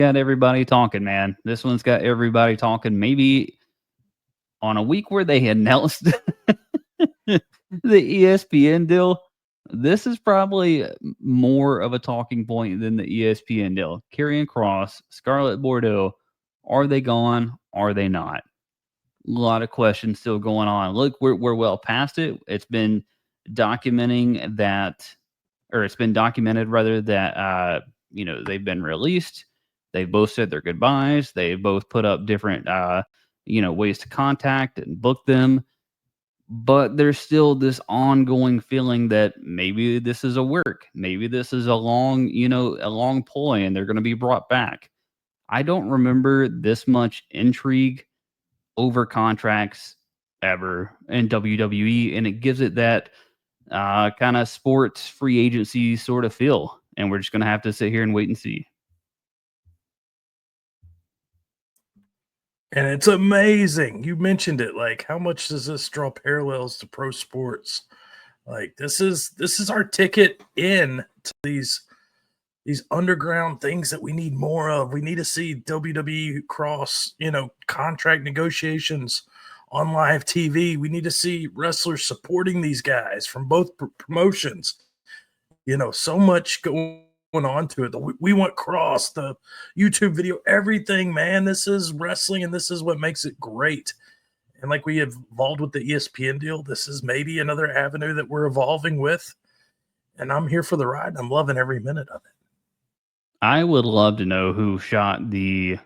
got everybody talking, man. This one's got everybody talking. Maybe on a week where they announced the ESPN deal, this is probably more of a talking point than the ESPN deal. Karrion Kross, Scarlett Bordeaux, are they gone? Are they not? A lot of questions still going on. Look, we're well past it. It's been documenting that, or it's been documented rather that they've been released. They've both said their goodbyes. They've both put up different ways to contact and book them. But there's still this ongoing feeling that maybe this is a work. Maybe this is a long ploy and they're going to be brought back. I don't remember this much intrigue over contracts ever in WWE, and it gives it that kind of sports free agency sort of feel. And we're just going to have to sit here and wait and see. And it's amazing. You mentioned it. Like, how much does this draw parallels to pro sports? Like, this is our ticket in to these underground things that we need more of. We need to see WWE cross, contract negotiations on live TV. We need to see wrestlers supporting these guys from both promotions. So much going on to it. We want Kross, the YouTube video, everything, man. This is wrestling, and this is what makes it great. And like we have evolved with the ESPN deal, this is maybe another avenue that we're evolving with. And I'm here for the ride. I'm loving every minute of it. I would love to know who shot the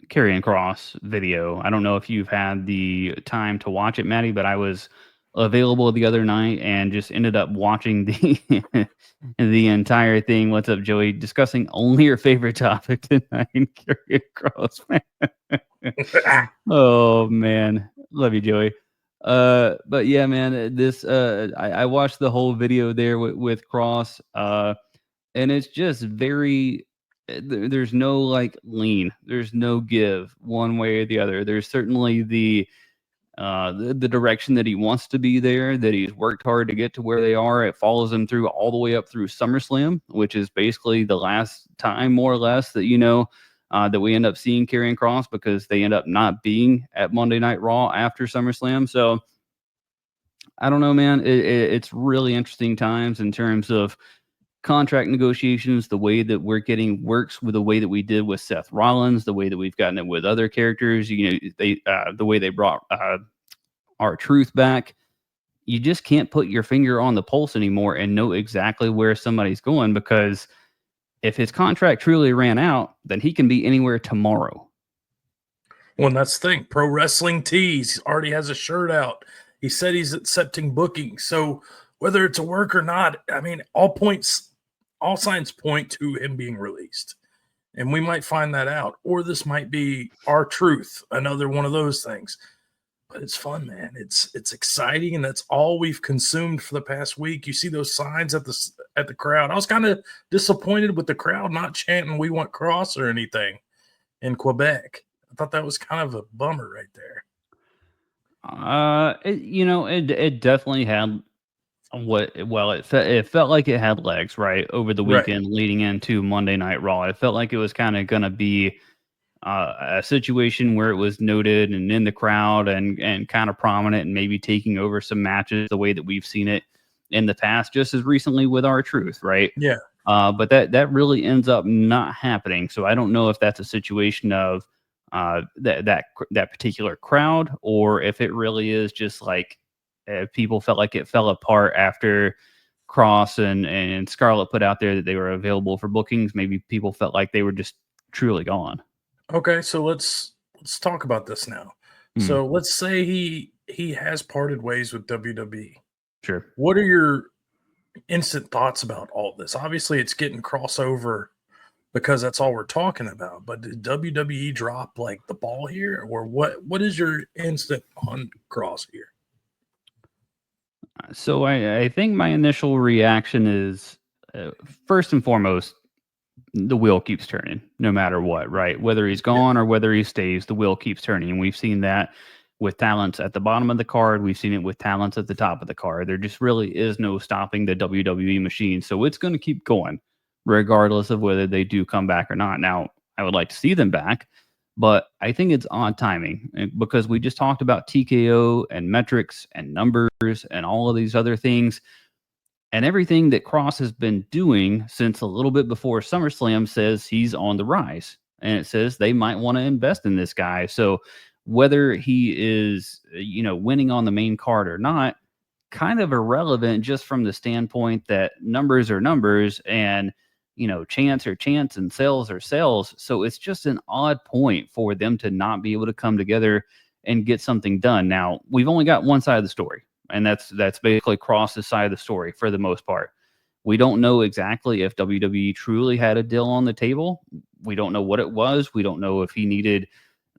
Karrion Kross video. I don't know if you've had the time to watch it, Maddie, but I was available the other night and just ended up watching the the entire thing. What's up, Joey? Discussing only your favorite topic tonight, Karrion Kross. Oh man, love you, Joey. But yeah, man, this I watched the whole video there with Kross, and it's just very. There's no like lean. There's no give one way or the other. There's certainly the direction that he wants to be there, that he's worked hard to get to where they are. It follows him through all the way up through SummerSlam, which is basically the last time, more or less, that that we end up seeing Karrion Kross, because they end up not being at Monday Night Raw after SummerSlam. So I don't know, man. It's really interesting times in terms of contract negotiations. The way that we're getting works with the way that we did with Seth Rollins, the way that we've gotten it with other characters. The way they brought R-Truth back. You just can't put your finger on the pulse anymore and know exactly where somebody's going, because if his contract truly ran out, then he can be anywhere tomorrow. Well, and that's the thing. Pro Wrestling Tees already has a shirt out. He said he's accepting booking. So whether it's a work or not, I mean, all signs point to him being released. And we might find that out. Or this might be R-Truth, another one of those things. But it's fun, man. It's exciting, and that's all we've consumed for the past week. You see those signs at the crowd. I was kind of disappointed with the crowd not chanting "We want Kross" or anything in Quebec. I thought that was kind of a bummer right there. It definitely had it felt like it had legs, right, over the weekend leading into Monday Night Raw. It felt like it was kind of going to be a situation where it was noted and in the crowd and kind of prominent and maybe taking over some matches the way that we've seen it in the past, just as recently with R-Truth, right? Yeah. But that really ends up not happening. So I don't know if that's a situation of that particular crowd, or if it really is just like people felt like it fell apart after Kross and Scarlett put out there that they were available for bookings. Maybe people felt like they were just truly gone. Okay, so let's talk about this now. So let's say he has parted ways with WWE. Sure. What are your instant thoughts about all this? Obviously, it's getting crossover because that's all we're talking about. But did WWE drop like the ball here, or what is your instant on Kross here? So I think my initial reaction is, first and foremost, the wheel keeps turning no matter what, right? Whether he's gone or whether he stays, the wheel keeps turning. And we've seen that with talents at the bottom of the card. We've seen it with talents at the top of the card. There just really is no stopping the WWE machine. So it's going to keep going regardless of whether they do come back or not. Now, I would like to see them back, but I think it's odd timing because we just talked about TKO and metrics and numbers and all of these other things. And everything that Cross has been doing since a little bit before SummerSlam says he's on the rise. And it says they might want to invest in this guy. So whether he is, winning on the main card or not, kind of irrelevant just from the standpoint that numbers are numbers and, chance are chance and sales are sales. So it's just an odd point for them to not be able to come together and get something done. Now, we've only got one side of the story. And that's basically Cross's side of the story for the most part. We don't know exactly if WWE truly had a deal on the table. We don't know what it was. We don't know if he needed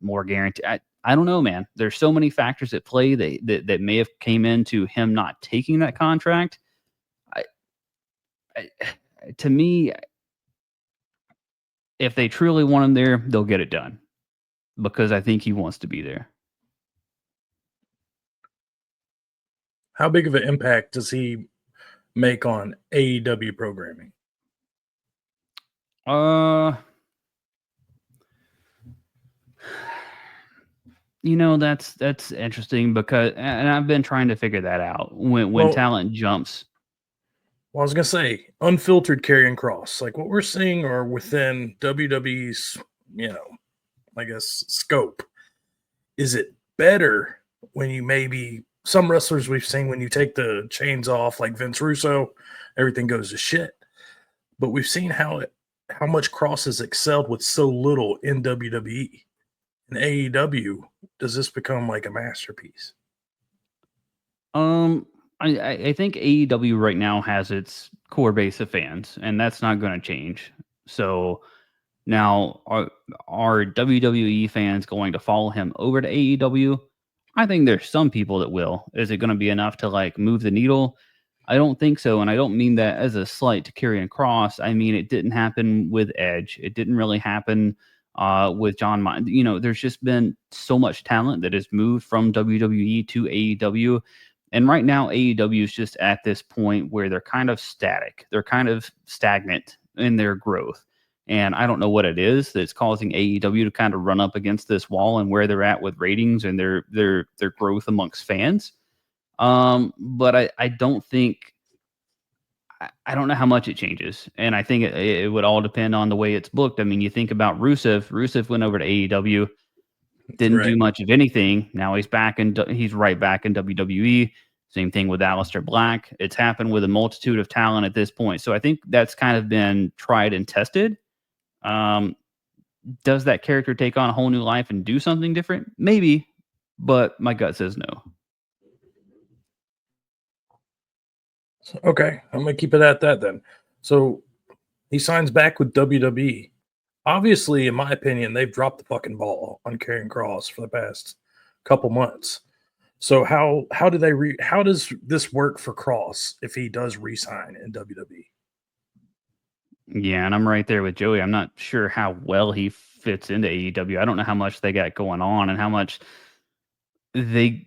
more guarantee. I don't know, man. There's so many factors at play that may have came into him not taking that contract. To me, if they truly want him there, they'll get it done because I think he wants to be there. How big of an impact does he make on AEW programming? That's interesting because, and I've been trying to figure that out when talent jumps. Well, I was gonna say unfiltered Karrion Kross, like what we're seeing, are within WWE's, I guess scope. Is it better when you maybe some wrestlers we've seen when you take the chains off, like Vince Russo, everything goes to shit. But we've seen how much Kross has excelled with so little in WWE. In AEW, does this become like a masterpiece? I think AEW right now has its core base of fans, and that's not going to change. So now, are WWE fans going to follow him over to AEW? I think there's some people that will. Is it going to be enough to move the needle? I don't think so, and I don't mean that as a slight to Karrion Kross. I mean it didn't happen with Edge. It didn't really happen with John. There's just been so much talent that has moved from WWE to AEW. And right now, AEW is just at this point where they're kind of static. They're kind of stagnant in their growth. And I don't know what it is that's causing AEW to kind of run up against this wall and where they're at with ratings and their growth amongst fans. But I don't think, I don't know how much it changes. And I think it would all depend on the way it's booked. I mean, you think about Rusev. Rusev went over to AEW. Didn't do much of anything. Now he's right back in WWE. Same thing with Aleister Black. It's happened with a multitude of talent at this point. So I think that's kind of been tried and tested. Does that character take on a whole new life and do something different? Maybe, but my gut says no. Okay, I'm gonna keep it at that then. So he signs back with WWE. Obviously, in my opinion, they've dropped the fucking ball on Karrion Kross for the past couple months. So how does this work for Kross if he does re-sign in WWE? Yeah, and I'm right there with Joey. I'm not sure how well he fits into AEW. I don't know how much they got going on and how much I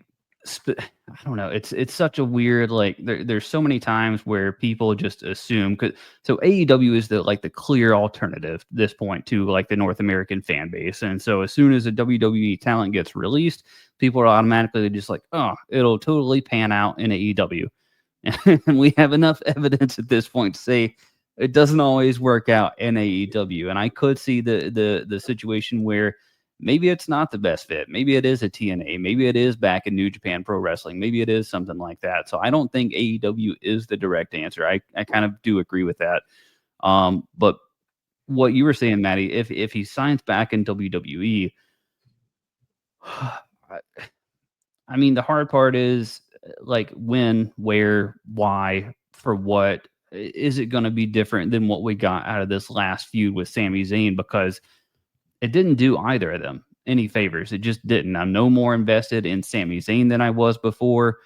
don't know. It's such a weird, there's so many times where people just assume so AEW is the clear alternative at this point to the North American fan base. And so as soon as a WWE talent gets released, people are automatically just oh, it'll totally pan out in AEW. And we have enough evidence at this point to say it doesn't always work out in AEW. And I could see the situation where maybe it's not the best fit. Maybe it is a TNA. Maybe it is back in New Japan Pro Wrestling. Maybe it is something like that. So I don't think AEW is the direct answer. I kind of do agree with that. But what you were saying, Maddie, if he signs back in WWE, I mean, the hard part is when, where, why, for what. Is it going to be different than what we got out of this last feud with Sami Zayn? Because it didn't do either of them any favors. It just didn't. I'm no more invested in Sami Zayn than I was before.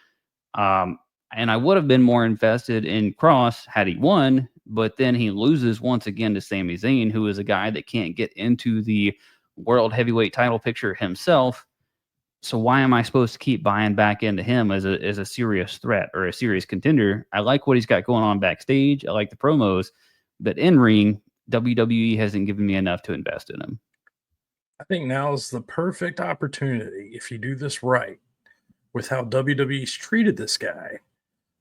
And I would have been more invested in Kross had he won, but then he loses once again to Sami Zayn, who is a guy that can't get into the world heavyweight title picture himself. So why am I supposed to keep buying back into him as a serious threat or a serious contender? I like what he's got going on backstage. I like the promos, but in ring, WWE hasn't given me enough to invest in him. I think now is the perfect opportunity if you do this right with how WWE's treated this guy.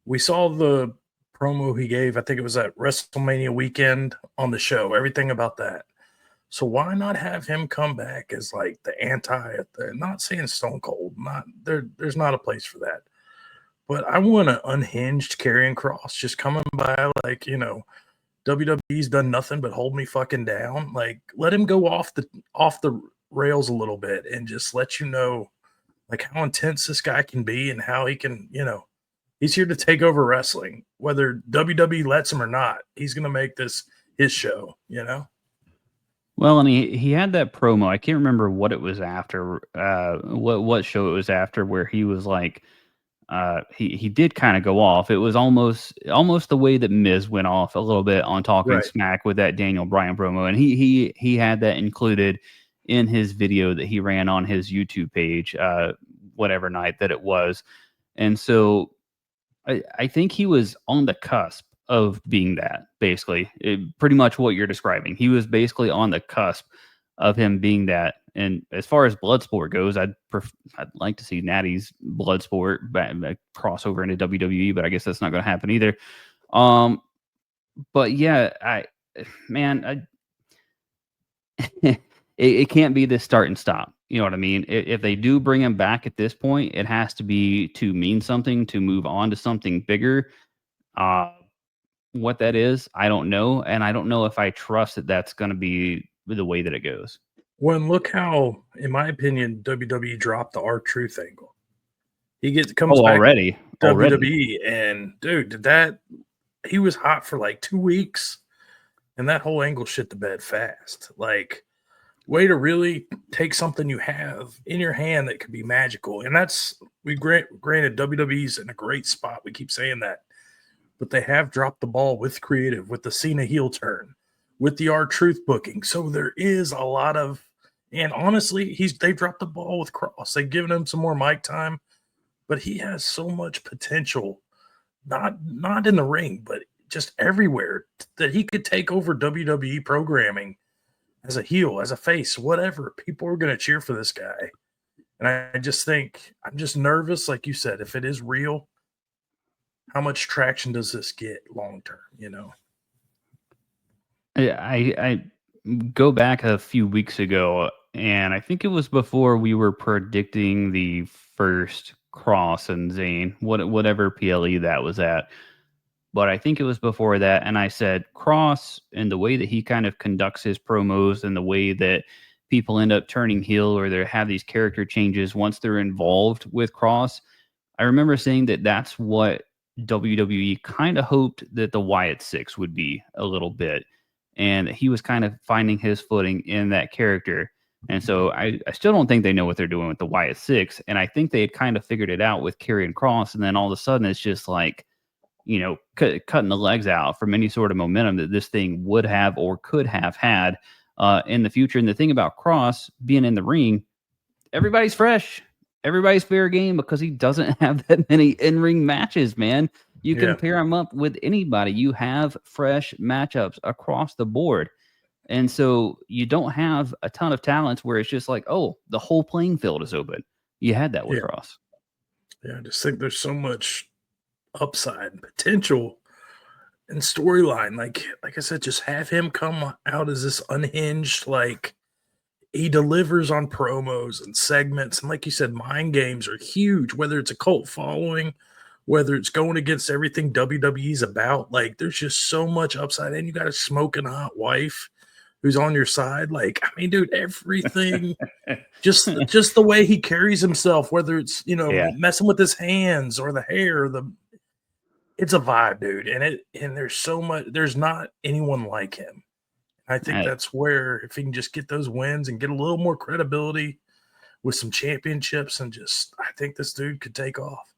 We saw the promo he gave, I think it was at WrestleMania weekend on the show, everything about that. So why not have him come back as like the anti, not saying Stone Cold, not there's not a place for that. But I want an unhinged Karrion Kross just coming by like, WWE's done nothing but hold me fucking down. Like let him go off the rails a little bit and just let you know like how intense this guy can be and how he can, he's here to take over wrestling. Whether WWE lets him or not, he's gonna make this his show, Well, and he had that promo. I can't remember what it was after, what show it was after, where he was like, he did kind of go off. It was almost the way that Miz went off a little bit on talking Right. smack with that Daniel Bryan promo, and he had that included in his video that he ran on his YouTube page, whatever night that it was, and so I think he was on the cusp of being that, basically. Pretty much what you're describing. He was basically on the cusp of him being that. And as far as Bloodsport goes, I'd like to see Natty's Bloodsport crossover into WWE, but I guess that's not going to happen either. But yeah, it can't be this start and stop. You know what I mean? If they do bring him back at this point, it has to be to mean something, to move on to something bigger. What that is, I don't know. And I don't know if I trust that that's going to be the way that it goes. Well, look how, in my opinion, WWE dropped the R-Truth angle. He comes back already. WWE, and dude, he was hot for like 2 weeks, and that whole angle shit the bed fast. Like, way to really take something you have in your hand that could be magical. And granted WWE's in a great spot. We keep saying that, but they have dropped the ball with creative, with the Cena heel turn, with the R-Truth booking. So there is a lot of, and honestly, they've dropped the ball with Kross. They've given him some more mic time, but he has so much potential, not in the ring, but just everywhere, that he could take over WWE programming as a heel, as a face, whatever. People are going to cheer for this guy. And I just think, I'm just nervous, like you said, if it is real, how much traction does this get long term, I go back a few weeks ago, and I think it was before we were predicting the first Kross and Zayn, whatever PLE that was at. But I think it was before that, and I said Kross, and the way that he kind of conducts his promos and the way that people end up turning heel or they have these character changes once they're involved with Kross. I remember saying that that's what WWE kind of hoped that the Wyatt Six would be a little bit. And he was kind of finding his footing in that character. And so I still don't think they know what they're doing with the Wyatt Six. And I think they had kind of figured it out with Karrion Kross. And then all of a sudden it's just like, cutting the legs out from any sort of momentum that this thing would have or could have had in the future. And the thing about Kross being in the ring, everybody's fresh. Everybody's fair game because he doesn't have that many in-ring matches, man. You can pair him up with anybody. You have fresh matchups across the board. And so you don't have a ton of talents where it's just like, oh, the whole playing field is open. You had that with Kross. Yeah, I just think there's so much upside and potential and storyline. Like I said, just have him come out as this unhinged, like he delivers on promos and segments. And like you said, mind games are huge, whether it's a cult following, whether it's going against everything WWE's about. Like there's just so much upside. And you got a smoking hot wife who's on your side. Like, I mean, dude, everything, just the way he carries himself, whether it's, messing with his hands or the hair, it's a vibe, dude. And there's so much, there's not anyone like him. I think that's where, if he can just get those wins and get a little more credibility with some championships, and I think this dude could take off.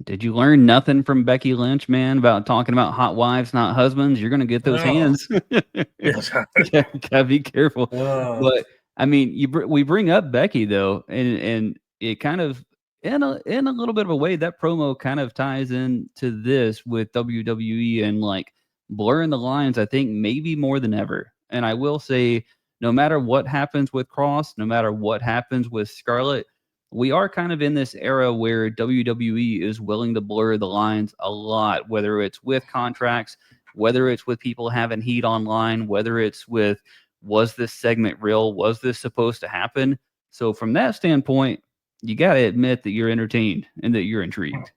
Did you learn nothing from Becky Lynch, man, about talking about hot wives, not husbands? You're going to get those hands. Gotta be careful. But I mean, we bring up Becky though, and it kind of, in a little bit of a way, that promo kind of ties into this with WWE and like blurring the lines, I think maybe more than ever. And I will say, no matter what happens with Cross, no matter what happens with Scarlett, we are kind of in this era where WWE is willing to blur the lines a lot, whether it's with contracts, whether it's with people having heat online, whether it's with, was this segment real? Was this supposed to happen? So from that standpoint, you got to admit that you're entertained and that you're intrigued.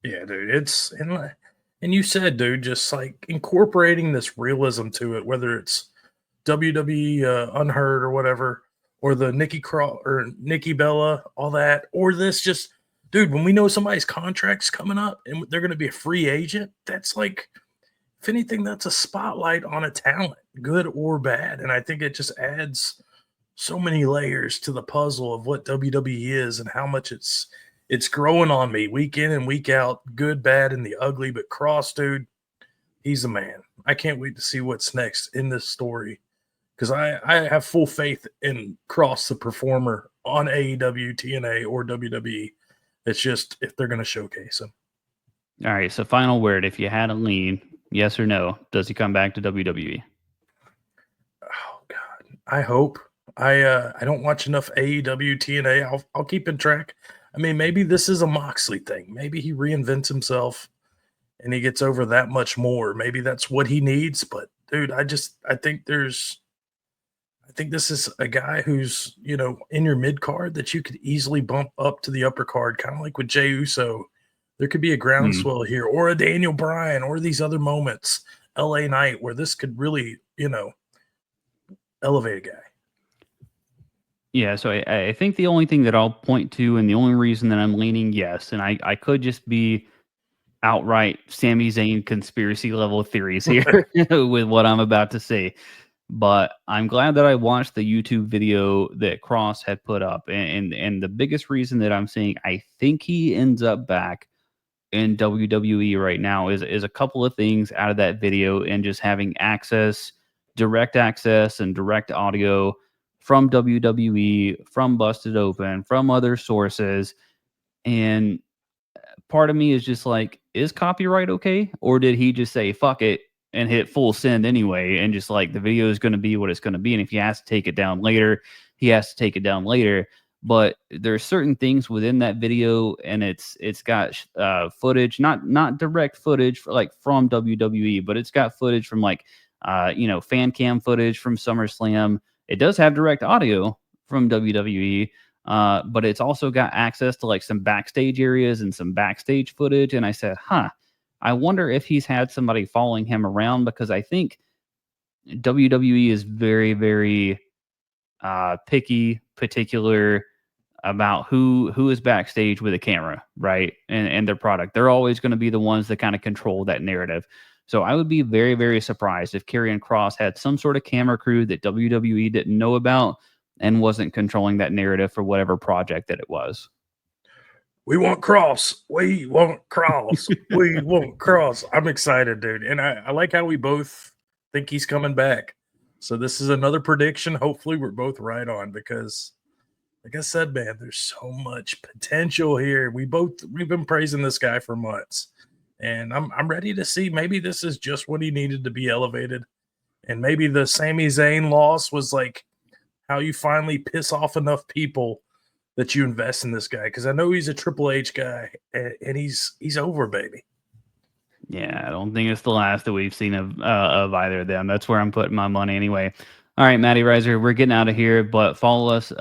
Yeah, dude. And you said, dude, just like incorporating this realism to it, whether it's WWE Unheard or whatever, or the Nikki Cross or Nikki Bella, all that, or this just, dude, when we know somebody's contract's coming up and they're going to be a free agent, that's like, if anything, that's a spotlight on a talent, good or bad. And I think it just adds so many layers to the puzzle of what WWE is and how much it's growing on me week in and week out, good, bad, and the ugly. But Cross, dude, he's the man. I can't wait to see what's next in this story because I have full faith in Cross, the performer, on AEW, TNA, or WWE. It's just if they're going to showcase him. All right, so final word. If you had a lean, yes or no, does he come back to WWE? Oh, God. I hope. I don't watch enough AEW, TNA. I'll keep in track. I mean, maybe this is a Moxley thing. Maybe he reinvents himself and he gets over that much more. Maybe that's what he needs. But dude, I think this is a guy who's, in your mid card that you could easily bump up to the upper card, kind of like with Jey Uso. There could be a groundswell here, or a Daniel Bryan, or these other moments, LA Knight, where this could really, elevate a guy. Yeah, so I think the only thing that I'll point to, and the only reason that I'm leaning yes, and I could just be outright Sami Zayn conspiracy level theories here with what I'm about to say, but I'm glad that I watched the YouTube video that Cross had put up, and the biggest reason that I'm saying I think he ends up back in WWE right now is a couple of things out of that video, and just having direct access and direct audio from WWE, from Busted Open, from other sources. And part of me is just like, is copyright okay? Or did he just say, fuck it, and hit full send anyway? And just like, the video is going to be what it's going to be. And if he has to take it down later, he has to take it down later. But there's certain things within that video, and it's got footage, not direct footage from WWE, but it's got footage from fan cam footage from SummerSlam. It does have direct audio from WWE, but it's also got access to some backstage areas and some backstage footage. And I said, I wonder if he's had somebody following him around, because I think WWE is very, very picky, particular about who is backstage with a camera, right? And their product. They're always going to be the ones that kind of control that narrative. So I would be very, very surprised if Karrion Kross had some sort of camera crew that WWE didn't know about and wasn't controlling that narrative for whatever project that it was. We want Cross. We want Cross. We want Cross. I'm excited, dude. And I like how we both think he's coming back. So this is another prediction. Hopefully we're both right on, because like I said, man, there's so much potential here. We've been praising this guy for months. And I'm ready to see, maybe this is just what he needed to be elevated. And maybe the Sami Zayn loss was like how you finally piss off enough people that you invest in this guy. Because I know he's a Triple H guy, and he's over, baby. Yeah, I don't think it's the last that we've seen of either of them. That's where I'm putting my money anyway. All right, Matty Riser, we're getting out of here, but follow us